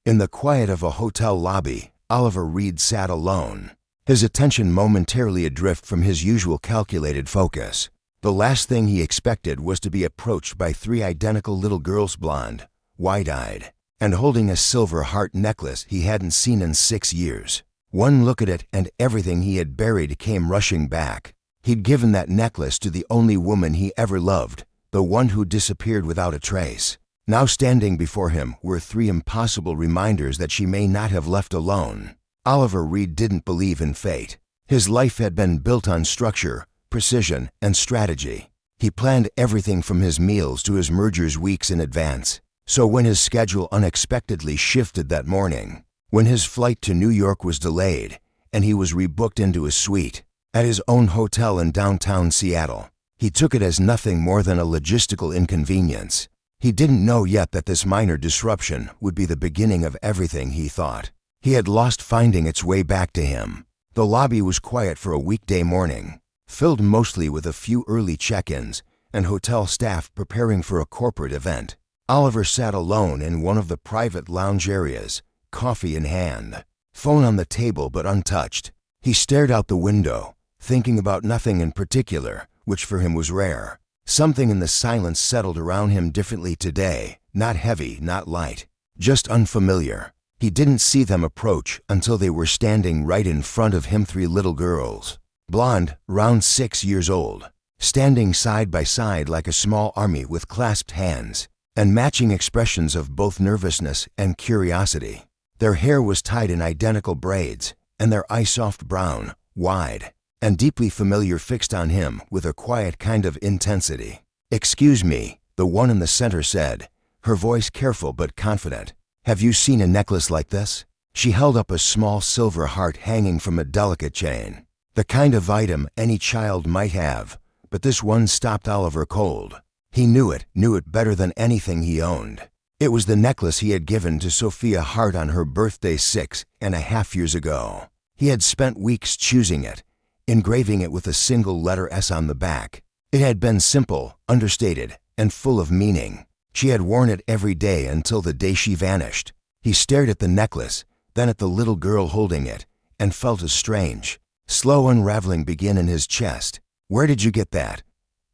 In the quiet of a hotel lobby, Oliver Reed sat alone, his attention momentarily adrift from his usual calculated focus. The last thing he expected was to be approached by three identical little girls, blonde, wide-eyed, and holding a silver heart necklace he hadn't seen in 6 years. One look at it and everything he had buried came rushing back. He'd given that necklace to the only woman he ever loved, the one who disappeared without a trace. Now standing before him were three impossible reminders that she may not have left alone. Oliver Reed didn't believe in fate. His life had been built on structure, precision, and strategy. He planned everything from his meals to his mergers weeks in advance. So when his schedule unexpectedly shifted that morning, when his flight to New York was delayed, and he was rebooked into a suite at his own hotel in downtown Seattle, he took it as nothing more than a logistical inconvenience. He didn't know yet that this minor disruption would be the beginning of everything he thought he had lost finding its way back to him. The lobby was quiet for a weekday morning, filled mostly with a few early check-ins and hotel staff preparing for a corporate event. Oliver sat alone in one of the private lounge areas, coffee in hand, phone on the table but untouched. He stared out the window, thinking about nothing in particular, which for him was rare. Something in the silence settled around him differently today, not heavy, not light, just unfamiliar. He didn't see them approach until they were standing right in front of him, three little girls, blonde, round 6 years old, standing side by side like a small army with clasped hands and matching expressions of both nervousness and curiosity. Their hair was tied in identical braids, and their eyes soft brown, wide, and deeply familiar, fixed on him with a quiet kind of intensity. "Excuse me," the one in the center said, her voice careful but confident. "Have you seen a necklace like this?" She held up a small silver heart hanging from a delicate chain. The kind of item any child might have, but this one stopped Oliver cold. He knew it better than anything he owned. It was the necklace he had given to Sophia Hart on her birthday 6.5 years ago. He had spent weeks choosing it, engraving it with a single letter S on the back. It had been simple, understated, and full of meaning. She had worn it every day until the day she vanished. He stared at the necklace, then at the little girl holding it, and felt a strange, slow unraveling begin in his chest. "Where did you get that?"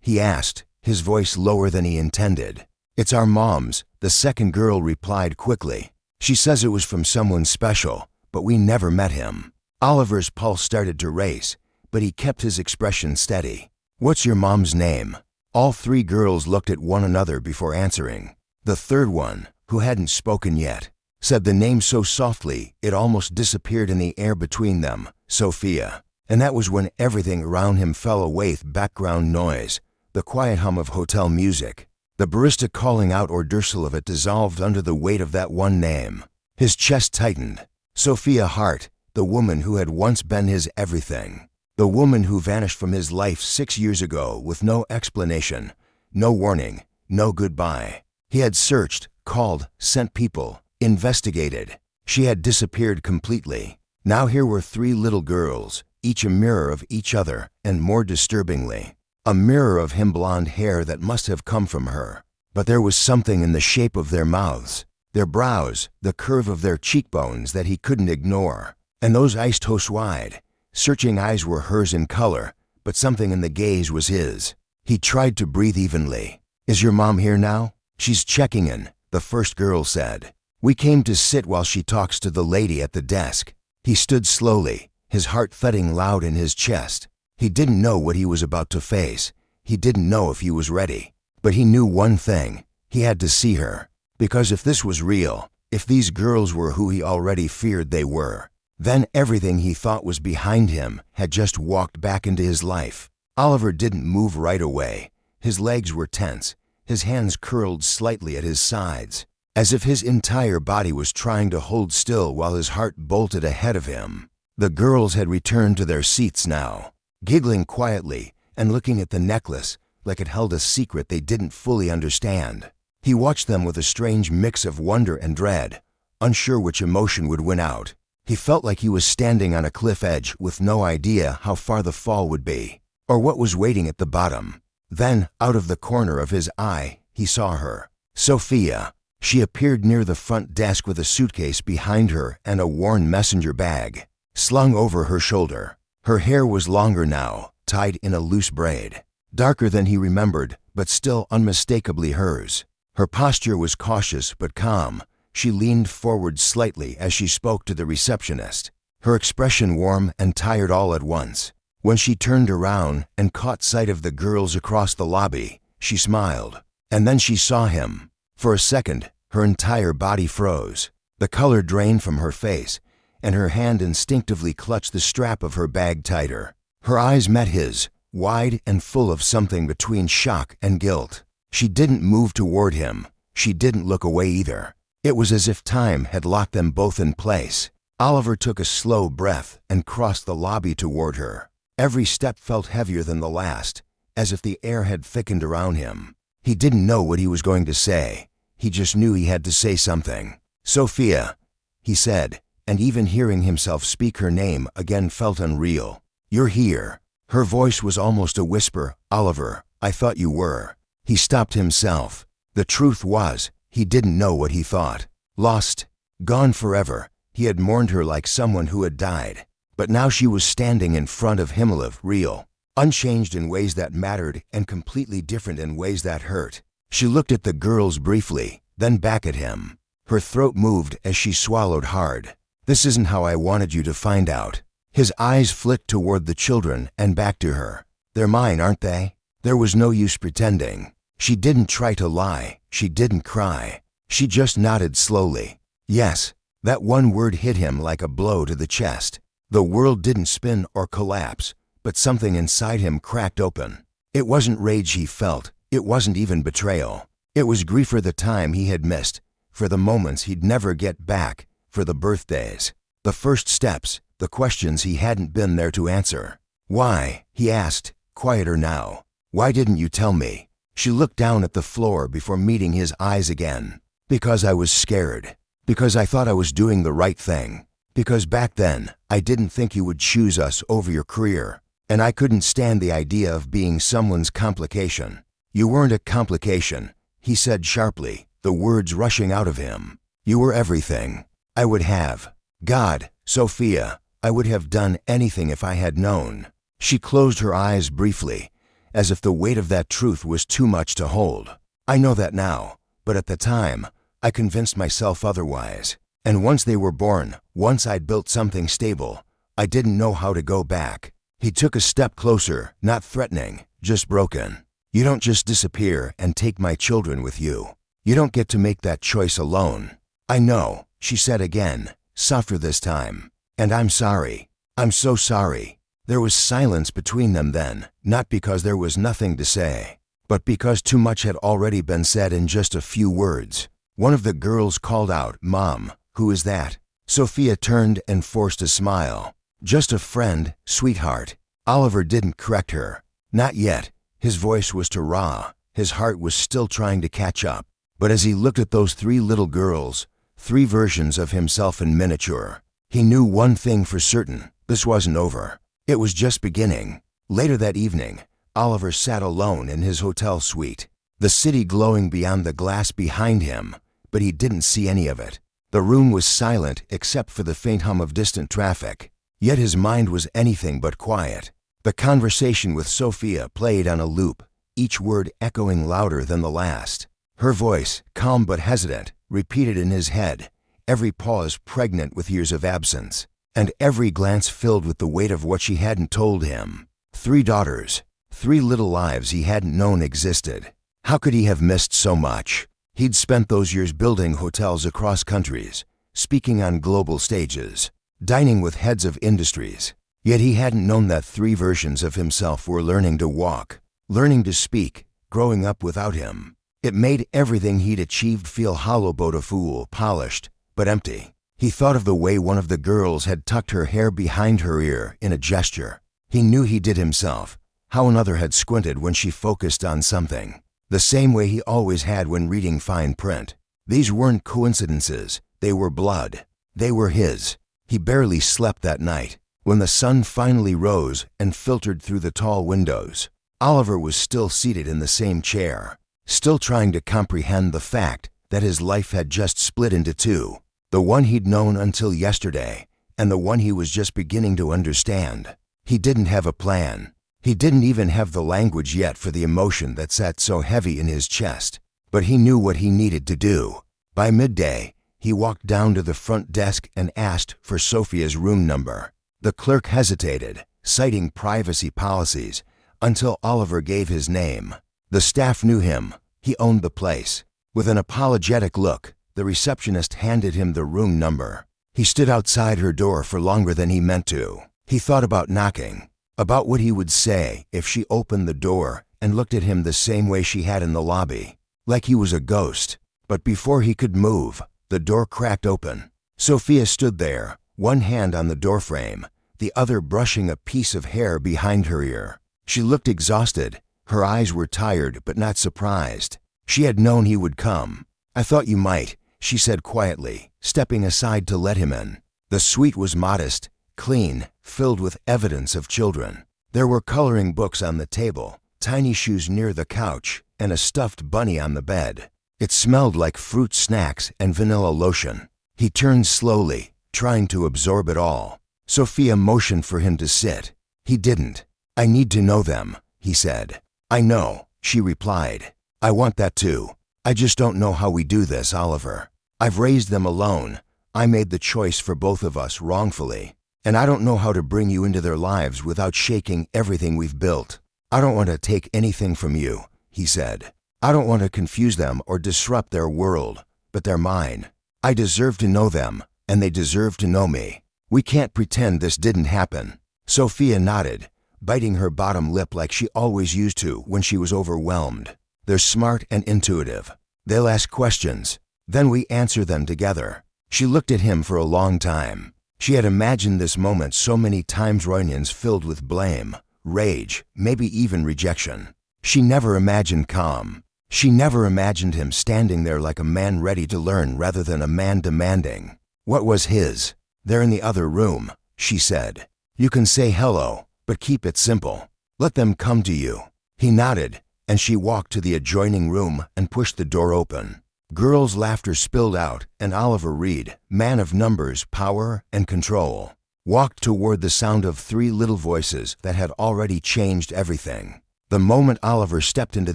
he asked, his voice lower than he intended. "It's our mom's," the second girl replied quickly. "She says it was from someone special, but we never met him." Oliver's pulse started to race, but he kept his expression steady. "What's your mom's name?" All three girls looked at one another before answering. The third one, who hadn't spoken yet, said the name so softly it almost disappeared in the air between them, Sophia. And that was when everything around him fell away with background noise, the quiet hum of hotel music. The barista calling out hors d'oeuvre of it dissolved under the weight of that one name. His chest tightened. Sophia Hart, the woman who had once been his everything. The woman who vanished from his life 6 years ago with no explanation, no warning, no goodbye. He had searched, called, sent people, investigated. She had disappeared completely. Now here were three little girls, each a mirror of each other, and more disturbingly, a mirror of him, blonde hair that must have come from her. But there was something in the shape of their mouths, their brows, the curve of their cheekbones that he couldn't ignore. And those ice toast wide, searching eyes were hers in color, but something in the gaze was his. He tried to breathe evenly. "Is your mom here now?" "She's checking in," the first girl said. "We came to sit while she talks to the lady at the desk." He stood slowly, his heart thudding loud in his chest. He didn't know what he was about to face. He didn't know if he was ready. But he knew one thing. He had to see her. Because if this was real, if these girls were who he already feared they were, then everything he thought was behind him had just walked back into his life. Oliver didn't move right away. His legs were tense, his hands curled slightly at his sides, as if his entire body was trying to hold still while his heart bolted ahead of him. The girls had returned to their seats now, giggling quietly and looking at the necklace like it held a secret they didn't fully understand. He watched them with a strange mix of wonder and dread, unsure which emotion would win out. He felt like he was standing on a cliff edge with no idea how far the fall would be, or what was waiting at the bottom. Then, out of the corner of his eye, he saw her. Sophia. She appeared near the front desk with a suitcase behind her and a worn messenger bag slung over her shoulder. Her hair was longer now, tied in a loose braid, darker than he remembered, but still unmistakably hers. Her posture was cautious but calm. She leaned forward slightly as she spoke to the receptionist, her expression warm and tired all at once. When she turned around and caught sight of the girls across the lobby, she smiled. And then she saw him. For a second, her entire body froze. The color drained from her face, and her hand instinctively clutched the strap of her bag tighter. Her eyes met his, wide and full of something between shock and guilt. She didn't move toward him. She didn't look away either. It was as if time had locked them both in place. Oliver took a slow breath and crossed the lobby toward her. Every step felt heavier than the last, as if the air had thickened around him. He didn't know what he was going to say. He just knew he had to say something. "Sophia," he said, and even hearing himself speak her name again felt unreal. "You're here." Her voice was almost a whisper. "Oliver, I thought you were." He stopped himself. The truth was, he didn't know what he thought. Lost, gone forever. He had mourned her like someone who had died. But now she was standing in front of him, alive, real, unchanged in ways that mattered and completely different in ways that hurt. She looked at the girls briefly, then back at him. Her throat moved as she swallowed hard. "This isn't how I wanted you to find out." His eyes flicked toward the children and back to her. "They're mine, aren't they?" There was no use pretending. She didn't try to lie. She didn't cry. She just nodded slowly. Yes. That one word hit him like a blow to the chest. The world didn't spin or collapse, but something inside him cracked open. It wasn't rage he felt. It wasn't even betrayal. It was grief for the time he had missed, for the moments he'd never get back, for the birthdays, the first steps, the questions he hadn't been there to answer. "Why?" he asked, quieter now. "Why didn't you tell me?" She looked down at the floor before meeting his eyes again. "Because I was scared. Because I thought I was doing the right thing. Because back then, I didn't think you would choose us over your career. And I couldn't stand the idea of being someone's complication." "You weren't a complication," he said sharply, the words rushing out of him. "You were everything. I would have. God, Sophia, I would have done anything if I had known." She closed her eyes briefly, as if the weight of that truth was too much to hold. "I know that now, but at the time, I convinced myself otherwise. And once they were born, once I'd built something stable, I didn't know how to go back." He took a step closer, not threatening, just broken. "You don't just disappear and take my children with you. You don't get to make that choice alone." "I know," she said again, softer this time. "And I'm sorry. I'm so sorry." There was silence between them then, not because there was nothing to say, but because too much had already been said in just a few words. One of the girls called out, "Mom, who is that?" Sophia turned and forced a smile. "Just a friend, sweetheart." Oliver didn't correct her. Not yet. His voice was too raw. His heart was still trying to catch up. But as he looked at those three little girls, three versions of himself in miniature, he knew one thing for certain. This wasn't over. It was just beginning. Later that evening, Oliver sat alone in his hotel suite, the city glowing beyond the glass behind him, but he didn't see any of it. The room was silent except for the faint hum of distant traffic, yet his mind was anything but quiet. The conversation with Sophia played on a loop, each word echoing louder than the last. Her voice, calm but hesitant, repeated in his head, every pause pregnant with years of absence, and every glance filled with the weight of what she hadn't told him. 3 daughters, 3 little lives he hadn't known existed. How could he have missed so much? He'd spent those years building hotels across countries, speaking on global stages, dining with heads of industries. Yet he hadn't known that 3 versions of himself were learning to walk, learning to speak, growing up without him. It made everything he'd achieved feel hollow, beautiful, polished, but empty. He thought of the way one of the girls had tucked her hair behind her ear in a gesture. He knew he did himself, how another had squinted when she focused on something, the same way he always had when reading fine print. These weren't coincidences, they were blood. They were his. He barely slept that night. When the sun finally rose and filtered through the tall windows, Oliver was still seated in the same chair, still trying to comprehend the fact that his life had just split into two, the one he'd known until yesterday, and the one he was just beginning to understand. He didn't have a plan. He didn't even have the language yet for the emotion that sat so heavy in his chest, but he knew what he needed to do. By midday, he walked down to the front desk and asked for Sophia's room number. The clerk hesitated, citing privacy policies, until Oliver gave his name. The staff knew him. He owned the place. With an apologetic look, the receptionist handed him the room number. He stood outside her door for longer than he meant to. He thought about knocking, about what he would say if she opened the door and looked at him the same way she had in the lobby, like he was a ghost. But before he could move, the door cracked open. Sophia stood there, one hand on the doorframe, the other brushing a piece of hair behind her ear. She looked exhausted. Her eyes were tired but not surprised. She had known he would come. "I thought you might," she said quietly, stepping aside to let him in. The suite was modest, clean, filled with evidence of children. There were coloring books on the table, tiny shoes near the couch, and a stuffed bunny on the bed. It smelled like fruit snacks and vanilla lotion. He turned slowly, trying to absorb it all. Sophia motioned for him to sit. He didn't. "I need to know them," he said. "I know," she replied. "I want that too. I just don't know how we do this, Oliver. I've raised them alone. I made the choice for both of us wrongfully. And I don't know how to bring you into their lives without shaking everything we've built. I don't want to take anything from you," he said. "I don't want to confuse them or disrupt their world, but they're mine. I deserve to know them, and they deserve to know me. We can't pretend this didn't happen." Sophia nodded, biting her bottom lip like she always used to when she was overwhelmed. "They're smart and intuitive. They'll ask questions. Then we answer them together." She looked at him for a long time. She had imagined this moment so many times, reunions filled with blame, rage, maybe even rejection. She never imagined calm. She never imagined him standing there like a man ready to learn rather than a man demanding. What was his? "They're in the other room," she said. "You can say hello, but keep it simple. Let them come to you." He nodded, and she walked to the adjoining room and pushed the door open. Girls' laughter spilled out, and Oliver Reed, man of numbers, power, and control, walked toward the sound of three little voices that had already changed everything. The moment Oliver stepped into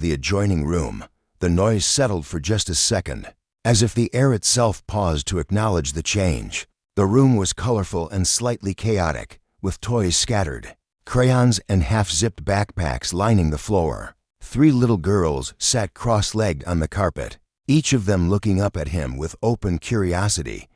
the adjoining room, the noise settled for just a second, as if the air itself paused to acknowledge the change. The room was colorful and slightly chaotic, with toys scattered, crayons and half-zipped backpacks lining the floor. Three little girls sat cross-legged on the carpet, each of them looking up at him with open curiosity,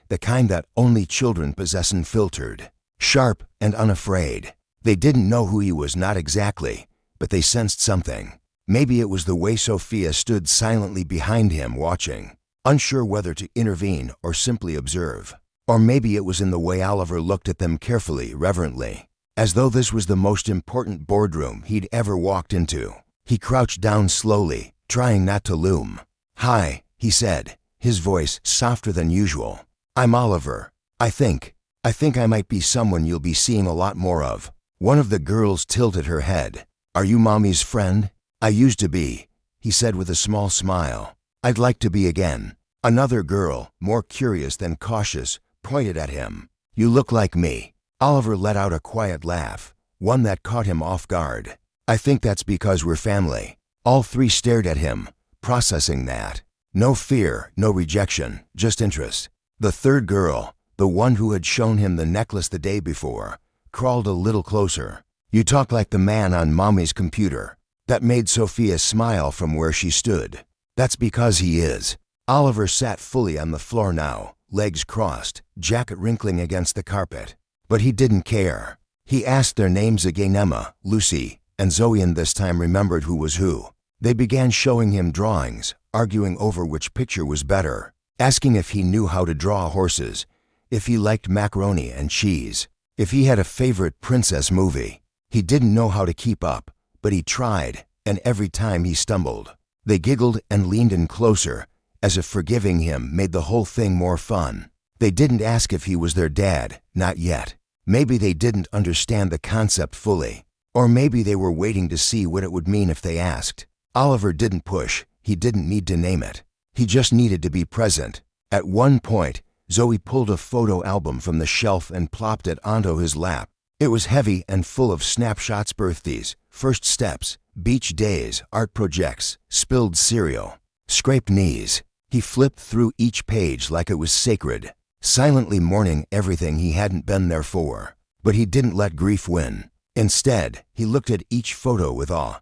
the kind that only children possess, unfiltered, sharp and unafraid. They didn't know who he was, not exactly, but they sensed something. Maybe it was the way Sophia stood silently behind him watching, unsure whether to intervene or simply observe. Or maybe it was in the way Oliver looked at them carefully, reverently, as though this was the most important boardroom he'd ever walked into. He crouched down slowly, trying not to loom. "Hi," he said, his voice softer than usual. "I'm Oliver. I think I might be someone you'll be seeing a lot more of." One of the girls tilted her head. "Are you Mommy's friend?" "I used to be," he said with a small smile. "I'd like to be again." Another girl, more curious than cautious, pointed at him. "You look like me." Oliver let out a quiet laugh, one that caught him off guard. "I think that's because we're family." All three stared at him, processing that. No fear, no rejection, just interest. The third girl, the one who had shown him the necklace the day before, crawled a little closer. "You talk like the man on Mommy's computer." That made Sophia smile from where she stood. "That's because he is." Oliver sat fully on the floor now, legs crossed, jacket wrinkling against the carpet. But he didn't care. He asked their names again, Emma, Lucy, and Zoe, and this time remembered who was who. They began showing him drawings, arguing over which picture was better, asking if he knew how to draw horses, if he liked macaroni and cheese, if he had a favorite princess movie. He didn't know how to keep up, but he tried, and every time he stumbled. They giggled and leaned in closer, as if forgiving him made the whole thing more fun. They didn't ask if he was their dad, not yet. Maybe they didn't understand the concept fully, or maybe they were waiting to see what it would mean if they asked. Oliver didn't push. He didn't need to name it. He just needed to be present. At one point, Zoe pulled a photo album from the shelf and plopped it onto his lap. It was heavy and full of snapshots, birthdays, first steps, beach days, art projects, spilled cereal, scraped knees. He flipped through each page like it was sacred, silently mourning everything he hadn't been there for. But he didn't let grief win. Instead, he looked at each photo with awe.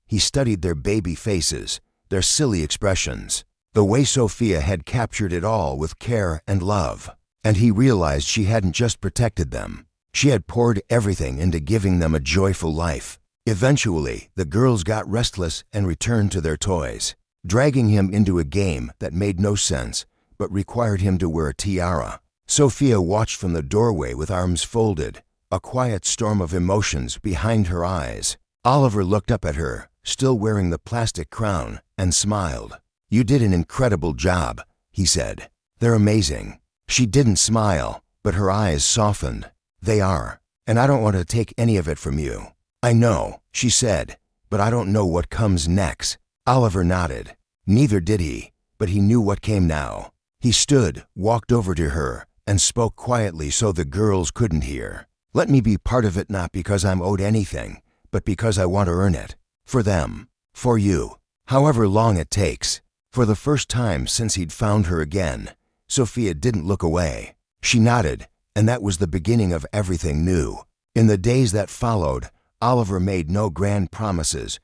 He studied their baby faces, their silly expressions, the way Sophia had captured it all with care and love. And he realized she hadn't just protected them. She had poured everything into giving them a joyful life. Eventually, the girls got restless and returned to their toys, dragging him into a game that made no sense but required him to wear a tiara. Sophia watched from the doorway with arms folded, a quiet storm of emotions behind her eyes. Oliver looked up at her, still wearing the plastic crown, and smiled. "You did an incredible job," he said. "They're amazing." She didn't smile, but her eyes softened. "They are, and I don't want to take any of it from you." "I know," she said, "but I don't know what comes next." Oliver nodded. Neither did he, but he knew what came now. He stood, walked over to her, and spoke quietly so the girls couldn't hear. "Let me be part of it, not because I'm owed anything, but because I want to earn it. For them. For you. However long it takes." For the first time since he'd found her again, Sophia didn't look away. She nodded, and that was the beginning of everything new. In the days that followed, Oliver made no grand promises,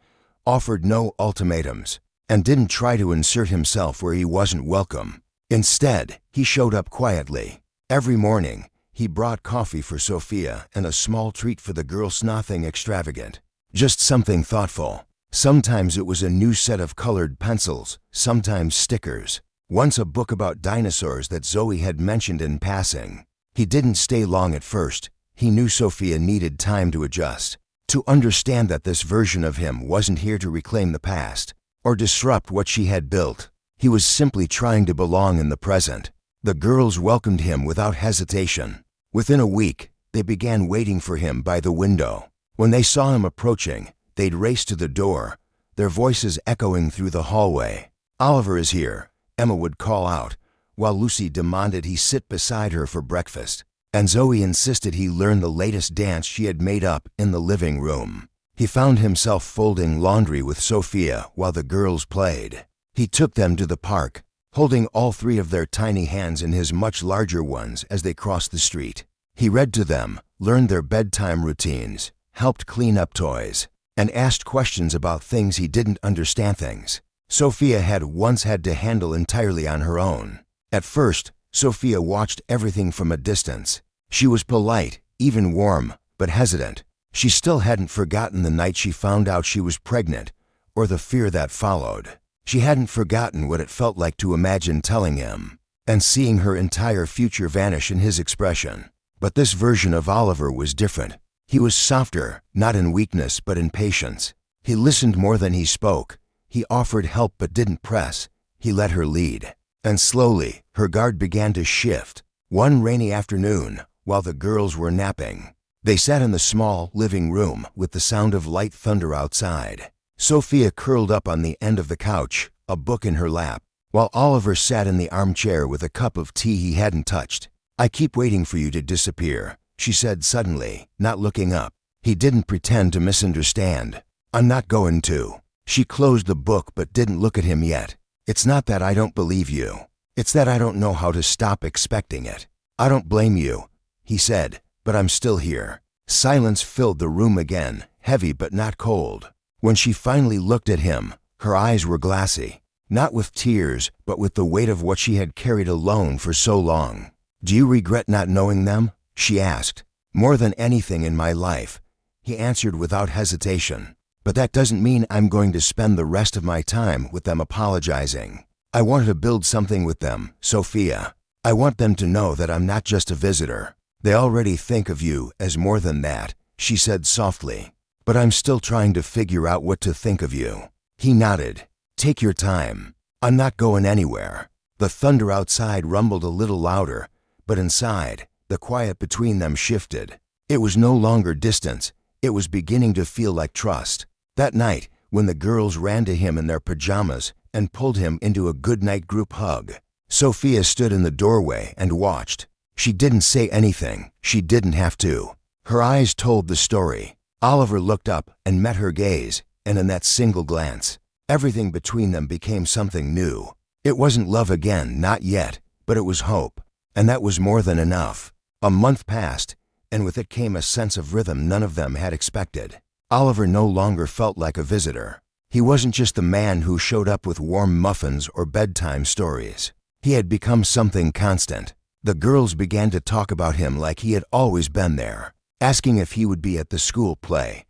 offered no ultimatums, and didn't try to insert himself where he wasn't welcome. Instead, he showed up quietly. Every morning, he brought coffee for Sophia and a small treat for the girls, nothing extravagant, just something thoughtful. Sometimes it was a new set of colored pencils, sometimes stickers. Once a book about dinosaurs that Zoe had mentioned in passing. He didn't stay long at first. He knew Sophia needed time to adjust, to understand that this version of him wasn't here to reclaim the past or disrupt what she had built. He was simply trying to belong in the present. The girls welcomed him without hesitation. Within a week, they began waiting for him by the window. When they saw him approaching, they'd race to the door, their voices echoing through the hallway. "Oliver is here," Emma would call out, while Lucy demanded he sit beside her for breakfast, and Zoe insisted he learn the latest dance she had made up in the living room. He found himself folding laundry with Sophia while the girls played. He took them to the park, holding all three of their tiny hands in his much larger ones as they crossed the street. He read to them, learned their bedtime routines, helped clean up toys, and asked questions about things he didn't understand, things Sophia had once had to handle entirely on her own. At first, Sophia watched everything from a distance. She was polite, even warm, but hesitant. She still hadn't forgotten the night she found out she was pregnant, or the fear that followed. She hadn't forgotten what it felt like to imagine telling him, and seeing her entire future vanish in his expression. But this version of Oliver was different. He was softer, not in weakness but in patience. He listened more than he spoke. He offered help but didn't press. He let her lead. And slowly, her guard began to shift. One rainy afternoon, while the girls were napping, they sat in the small living room with the sound of light thunder outside. Sophia curled up on the end of the couch, a book in her lap, while Oliver sat in the armchair with a cup of tea he hadn't touched. "I keep waiting for you to disappear," she said suddenly, not looking up. He didn't pretend to misunderstand. "I'm not going to." She closed the book but didn't look at him yet. "It's not that I don't believe you. It's that I don't know how to stop expecting it." "I don't blame you," he said, "but I'm still here." Silence filled the room again, heavy but not cold. When she finally looked at him, her eyes were glassy, not with tears, but with the weight of what she had carried alone for so long. "Do you regret not knowing them?" she asked. "More than anything in my life," he answered without hesitation. "But that doesn't mean I'm going to spend the rest of my time with them apologizing. I want to build something with them, Sophia. I want them to know that I'm not just a visitor. They already think of you as more than that," she said softly. "But I'm still trying to figure out what to think of you." He nodded. "Take your time. I'm not going anywhere." The thunder outside rumbled a little louder, but inside, the quiet between them shifted. It was no longer distance. It was beginning to feel like trust. That night, when the girls ran to him in their pajamas and pulled him into a goodnight group hug. Sophia stood in the doorway and watched. She didn't say anything. She didn't have to. Her eyes told the story. Oliver looked up and met her gaze, and in that single glance, everything between them became something new. It wasn't love again, not yet, but it was hope, and that was more than enough. A month passed, and with it came a sense of rhythm none of them had expected. Oliver no longer felt like a visitor. He wasn't just the man who showed up with warm muffins or bedtime stories. He had become something constant. The girls began to talk about him like he had always been there, asking if he would be at the school play,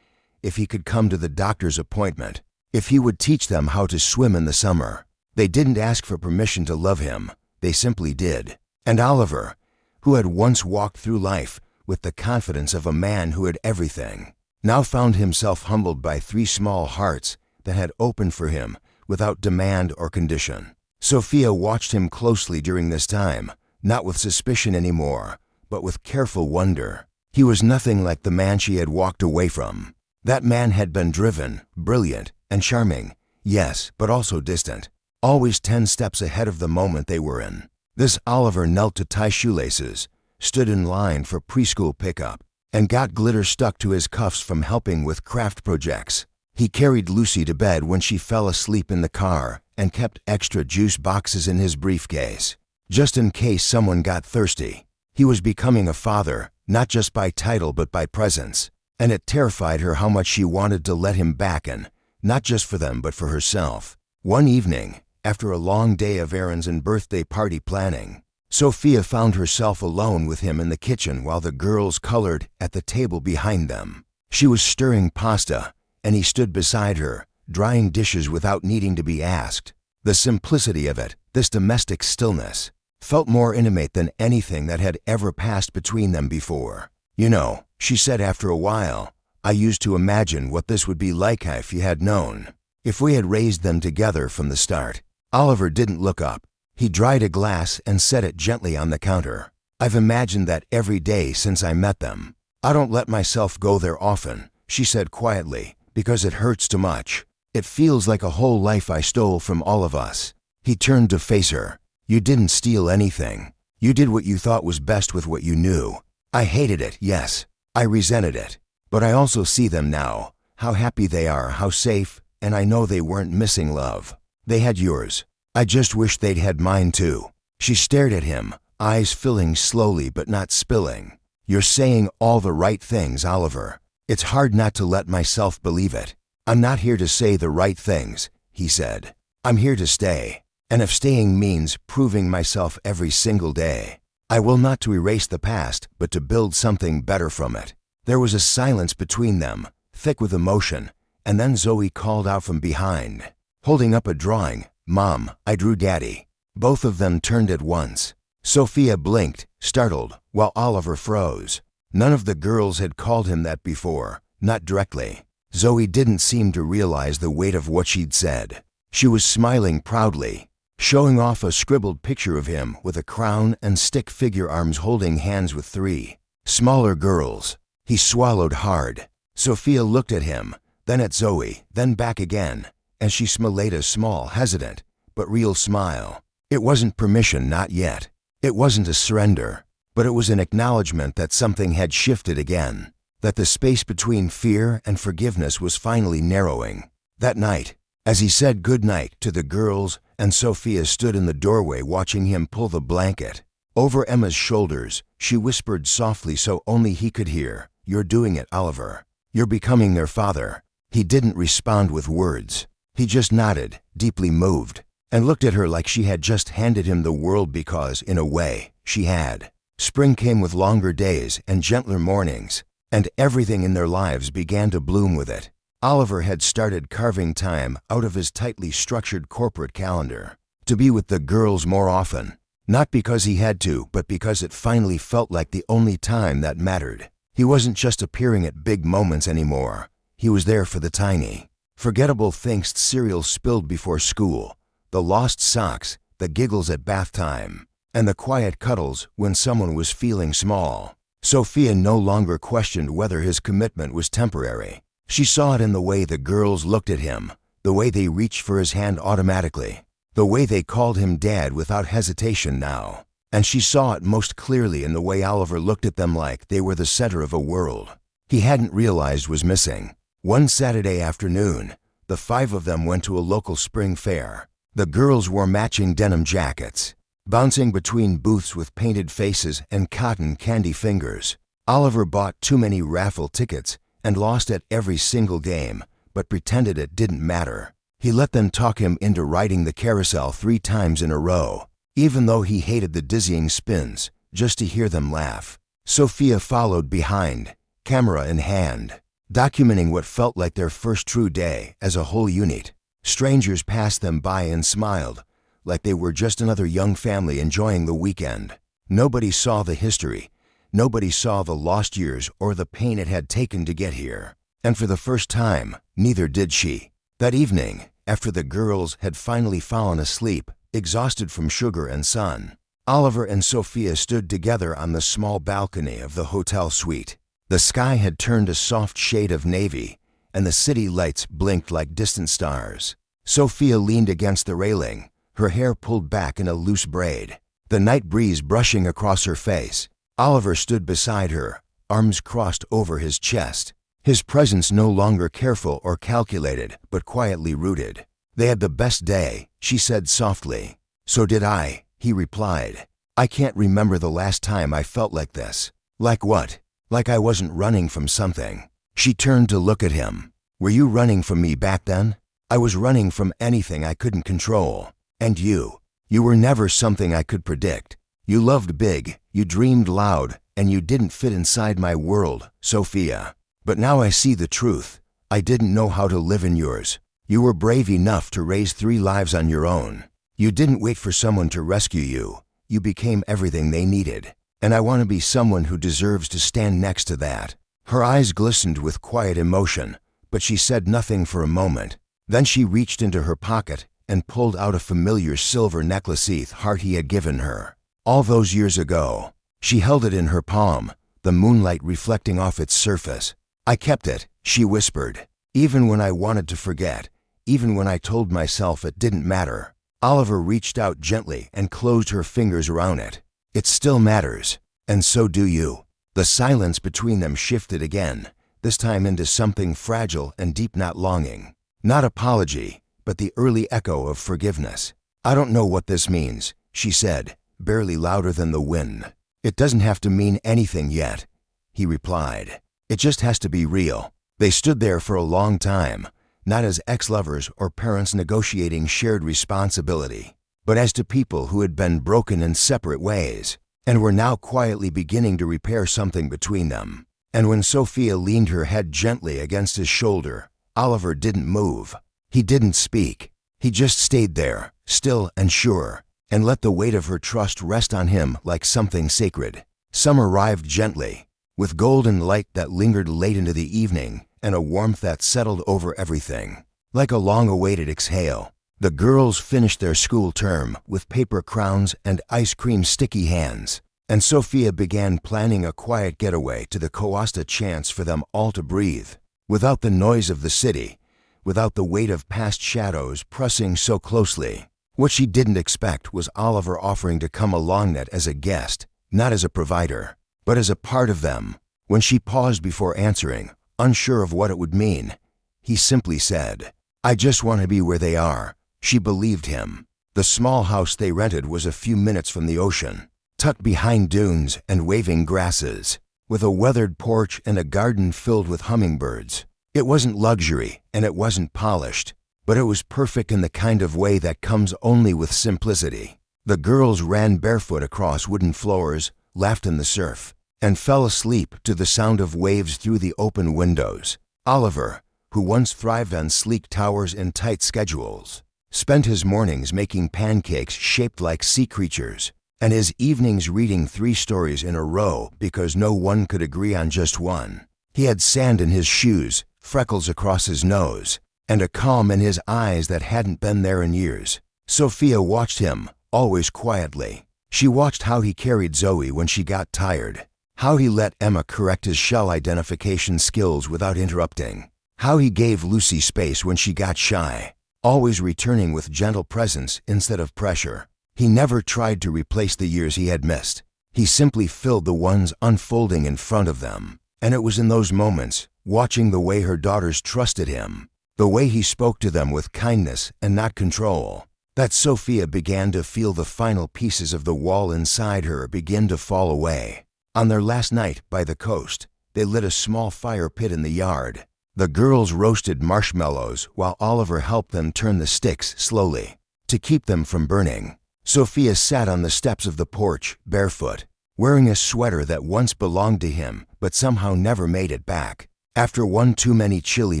if he could come to the doctor's appointment, if he would teach them how to swim in the summer. They didn't ask for permission to love him. They simply did. And Oliver, who had once walked through life with the confidence of a man who had everything, now found himself humbled by 3 small hearts that had opened for him without demand or condition. Sophia watched him closely during this time, not with suspicion anymore, but with careful wonder. He was nothing like the man she had walked away from. That man had been driven, brilliant, and charming, yes, but also distant, always 10 steps ahead of the moment they were in. This Oliver knelt to tie shoelaces, stood in line for preschool pickup, and got glitter stuck to his cuffs from helping with craft projects. He carried Lucy to bed when she fell asleep in the car and kept extra juice boxes in his briefcase, just in case someone got thirsty. He was becoming a father, not just by title but by presence, and it terrified her how much she wanted to let him back in, not just for them but for herself. One evening, after a long day of errands and birthday party planning, Sophia found herself alone with him in the kitchen while the girls colored at the table behind them. She was stirring pasta, and he stood beside her, drying dishes without needing to be asked. The simplicity of it, this domestic stillness, felt more intimate than anything that had ever passed between them before. "You know," she said after a while, "I used to imagine what this would be like if you had known. If we had raised them together from the start." Oliver didn't look up. He dried a glass and set it gently on the counter. "I've imagined that every day since I met them. I don't let myself go there often," she said quietly, "because it hurts too much. It feels like a whole life I stole from all of us." He turned to face her. "You didn't steal anything. You did what you thought was best with what you knew. I hated it, yes. I resented it. But I also see them now, how happy they are, how safe, and I know they weren't missing love. They had yours. I just wish they'd had mine too." She stared at him, eyes filling slowly but not spilling. "You're saying all the right things, Oliver. It's hard not to let myself believe it. I'm not here to say the right things," he said. "I'm here to stay. And if staying means proving myself every single day, I will not to erase the past, but to build something better from it." There was a silence between them, thick with emotion, and then Zoe called out from behind, holding up a drawing, "Mom, I drew Daddy." Both of them turned at once. Sophia blinked, startled, while Oliver froze. None of the girls had called him that before, not directly. Zoe didn't seem to realize the weight of what she'd said. She was smiling proudly, showing off a scribbled picture of him with a crown and stick figure arms holding hands with 3 smaller girls. He swallowed hard. Sophia looked at him, then at Zoe, then back again, and she smiled a small, hesitant, but real smile. It wasn't permission, not yet. It wasn't a surrender, but it was an acknowledgement that something had shifted again, that the space between fear and forgiveness was finally narrowing. That night, as he said goodnight to the girls and Sophia stood in the doorway watching him pull the blanket over Emma's shoulders, she whispered softly so only he could hear, "You're doing it, Oliver. You're becoming their father." He didn't respond with words. He just nodded, deeply moved, and looked at her like she had just handed him the world because, in a way, she had. Spring came with longer days and gentler mornings, and everything in their lives began to bloom with it. Oliver had started carving time out of his tightly structured corporate calendar to be with the girls more often, not because he had to, but because it finally felt like the only time that mattered. He wasn't just appearing at big moments anymore. He was there for the tiny, forgettable things: cereal spilled before school, the lost socks, the giggles at bath time, and the quiet cuddles when someone was feeling small. Sophia no longer questioned whether his commitment was temporary. She saw it in the way the girls looked at him, the way they reached for his hand automatically, the way they called him Dad without hesitation now. And she saw it most clearly in the way Oliver looked at them like they were the center of a world he hadn't realized was missing. One Saturday afternoon, the five of them went to a local spring fair. The girls wore matching denim jackets, bouncing between booths with painted faces and cotton candy fingers. Oliver bought too many raffle tickets and lost at every single game, but pretended it didn't matter. He let them talk him into riding the carousel 3 times in a row, even though he hated the dizzying spins, just to hear them laugh. Sophia followed behind, camera in hand, documenting what felt like their first true day as a whole unit. Strangers passed them by and smiled, like they were just another young family enjoying the weekend. Nobody saw the history. Nobody saw the lost years or the pain it had taken to get here. And for the first time, neither did she. That evening, after the girls had finally fallen asleep, exhausted from sugar and sun, Oliver and Sophia stood together on the small balcony of the hotel suite. The sky had turned a soft shade of navy, and the city lights blinked like distant stars. Sophia leaned against the railing, her hair pulled back in a loose braid, the night breeze brushing across her face. Oliver stood beside her, arms crossed over his chest, his presence no longer careful or calculated, but quietly rooted. "They had the best day," she said softly. "So did I," he replied. "I can't remember the last time I felt like this." "Like what?" "Like I wasn't running from something." She turned to look at him. "Were you running from me back then?" "I was running from anything I couldn't control. And you were never something I could predict. You loved big, you dreamed loud, and you didn't fit inside my world, Sophia. But now I see the truth. I didn't know how to live in yours. You were brave enough to raise 3 lives on your own. You didn't wait for someone to rescue you. You became everything they needed. And I want to be someone who deserves to stand next to that." Her eyes glistened with quiet emotion, but she said nothing for a moment. Then she reached into her pocket and pulled out a familiar silver necklace heart he had given her. All those years ago. She held it in her palm, the moonlight reflecting off its surface. "I kept it," she whispered, "even when I wanted to forget, even when I told myself it didn't matter." Oliver reached out gently and closed her fingers around it. "It still matters, and so do you." The silence between them shifted again, this time into something fragile and deep, not longing, not apology, but the early echo of forgiveness. "I don't know what this means," she said, barely louder than the wind. "It doesn't have to mean anything yet," he replied. "It just has to be real." They stood there for a long time, not as ex-lovers or parents negotiating shared responsibility, but as to people who had been broken in separate ways, and were now quietly beginning to repair something between them. And when Sophia leaned her head gently against his shoulder, Oliver didn't move. He didn't speak. He just stayed there, still and sure, and let the weight of her trust rest on him like something sacred. Summer arrived gently, with golden light that lingered late into the evening and a warmth that settled over everything, like a long-awaited exhale. The girls finished their school term with paper crowns and ice cream sticky hands, and Sophia began planning a quiet getaway to the Coasta, chance for them all to breathe, without the noise of the city, without the weight of past shadows pressing so closely. What she didn't expect was Oliver offering to come along, not as a guest, not as a provider, but as a part of them. When she paused before answering, unsure of what it would mean, he simply said, "I just want to be where they are." She believed him. The small house they rented was a few minutes from the ocean, tucked behind dunes and waving grasses, with a weathered porch and a garden filled with hummingbirds. It wasn't luxury and it wasn't polished, but it was perfect in the kind of way that comes only with simplicity. The girls ran barefoot across wooden floors, laughed in the surf, and fell asleep to the sound of waves through the open windows. Oliver, who once thrived on sleek towers and tight schedules, spent his mornings making pancakes shaped like sea creatures, and his evenings reading 3 stories in a row because no one could agree on just one. He had sand in his shoes, freckles across his nose, and a calm in his eyes that hadn't been there in years. Sophia watched him, always quietly. She watched how he carried Zoe when she got tired, how he let Emma correct his shell identification skills without interrupting, How he gave Lucy space when she got shy, always returning with gentle presence instead of pressure. He never tried to replace the years he had missed. He simply filled the ones unfolding in front of them. And it was in those moments, watching the way her daughters trusted him, the way he spoke to them with kindness and not control, that Sophia began to feel the final pieces of the wall inside her begin to fall away. On their last night by the coast, they lit a small fire pit in the yard. The girls roasted marshmallows while Oliver helped them turn the sticks slowly, to keep them from burning. Sophia sat on the steps of the porch, barefoot, wearing a sweater that once belonged to him but somehow never made it back. After one too many chilly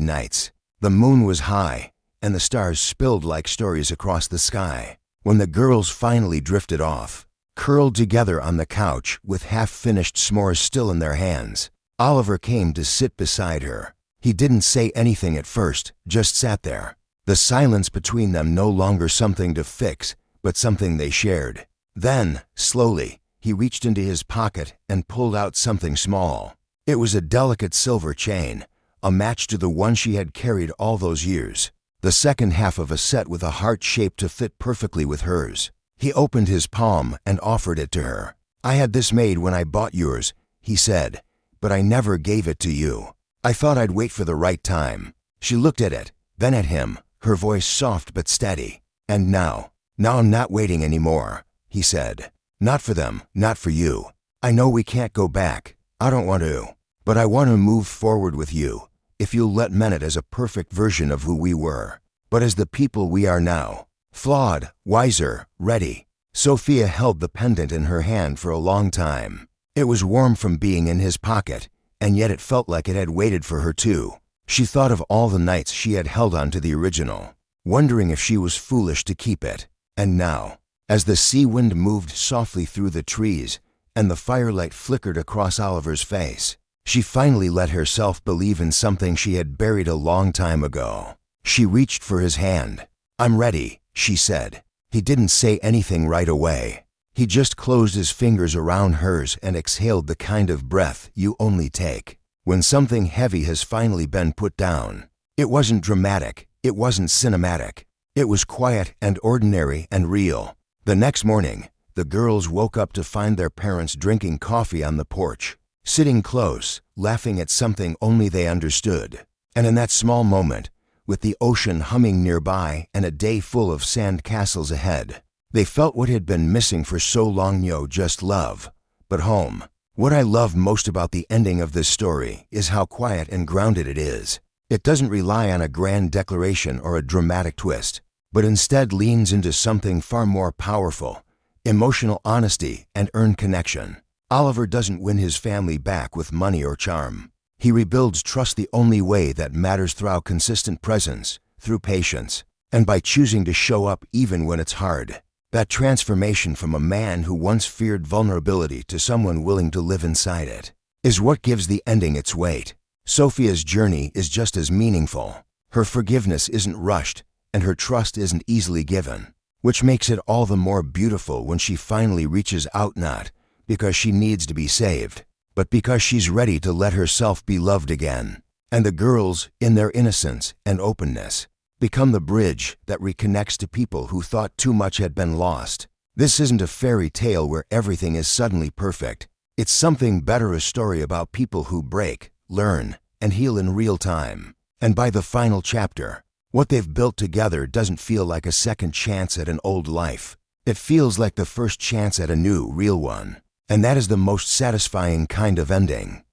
nights, the moon was high and the stars spilled like stories across the sky. When the girls finally drifted off, curled together on the couch with half-finished s'mores still in their hands, Oliver came to sit beside her. He didn't say anything at first, just sat there. The silence between them no longer something to fix, but something they shared. Then, slowly, he reached into his pocket and pulled out something small. It was a delicate silver chain, a match to the one she had carried all those years. The second half of a set with a heart shaped to fit perfectly with hers. He opened his palm and offered it to her. "I had this made when I bought yours," he said, "but I never gave it to you. I thought I'd wait for the right time." She looked at it, then at him, her voice soft but steady. "And now I'm not waiting anymore," he said. "Not for them, not for you. I know we can't go back. I don't want to. But I want to move forward with you, if you'll let Menet as a perfect version of who we were, but as the people we are now. Flawed, wiser, ready." Sophia held the pendant in her hand for a long time. It was warm from being in his pocket, and yet it felt like it had waited for her too. She thought of all the nights she had held on to the original, wondering if she was foolish to keep it. And now, as the sea wind moved softly through the trees and the firelight flickered across Oliver's face, she finally let herself believe in something she had buried a long time ago. She reached for his hand. "I'm ready," she said. He didn't say anything right away. He just closed his fingers around hers and exhaled the kind of breath you only take when something heavy has finally been put down. It wasn't dramatic. It wasn't cinematic. It was quiet and ordinary and real. The next morning, the girls woke up to find their parents drinking coffee on the porch, sitting close, laughing at something only they understood. And in that small moment, with the ocean humming nearby and a day full of sand castles ahead, they felt what had been missing for so long. Just love, but home. What I love most about the ending of this story is how quiet and grounded it is. It doesn't rely on a grand declaration or a dramatic twist, but instead leans into something far more powerful: emotional honesty and earned connection. Oliver doesn't win his family back with money or charm. He rebuilds trust the only way that matters: through consistent presence, through patience, and by choosing to show up even when it's hard. That transformation from a man who once feared vulnerability to someone willing to live inside it is what gives the ending its weight. Sophia's journey is just as meaningful. Her forgiveness isn't rushed, and her trust isn't easily given, which makes it all the more beautiful when she finally reaches out, not because she needs to be saved, but because she's ready to let herself be loved again. And the girls, in their innocence and openness, become the bridge that reconnects to people who thought too much had been lost. This isn't a fairy tale where everything is suddenly perfect. It's something better: a story about people who break, learn, and heal in real time. And by the final chapter, what they've built together doesn't feel like a second chance at an old life. It feels like the first chance at a new, real one. And that is the most satisfying kind of ending.